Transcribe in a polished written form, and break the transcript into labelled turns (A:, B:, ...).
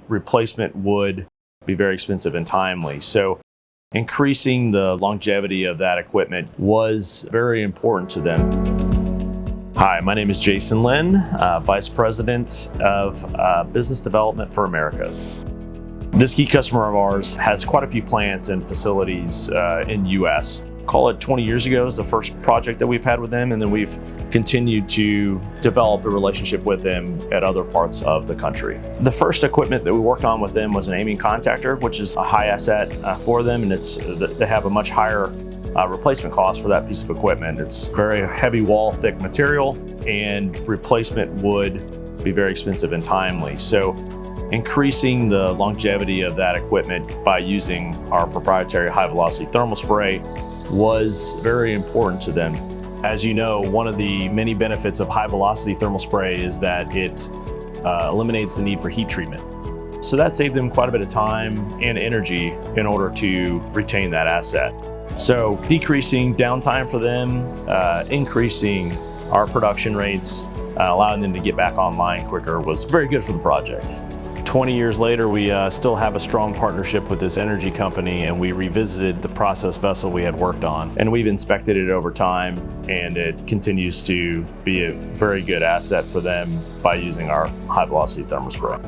A: replacement would be very expensive and timely. So increasing the longevity of that equipment was very important to them. Hi, my name is Jason Lynn, Vice President of Business Development for Americas. This key customer of ours has quite a few plants and facilities in the U.S. Call it 20 years ago is the first project that we've had with them, and then we've continued to develop the relationship with them at other parts of the country. The first equipment that we worked on with them was an amine contactor, which is a high asset for them, and they have a much higher replacement cost for that piece of equipment. It's very heavy wall thick material, and replacement would be very expensive and timely. So increasing the longevity of that equipment by using our proprietary high velocity thermal spray was very important to them. As you know, one of the many benefits of high velocity thermal spray is that it eliminates the need for heat treatment. So that saved them quite a bit of time and energy in order to retain that asset. So decreasing downtime for them, increasing our production rates, allowing them to get back online quicker was very good for the project. 20 years later, we still have a strong partnership with this energy company, and we revisited the process vessel we had worked on. And we've inspected it over time, and it continues to be a very good asset for them by using our high velocity thermal spray.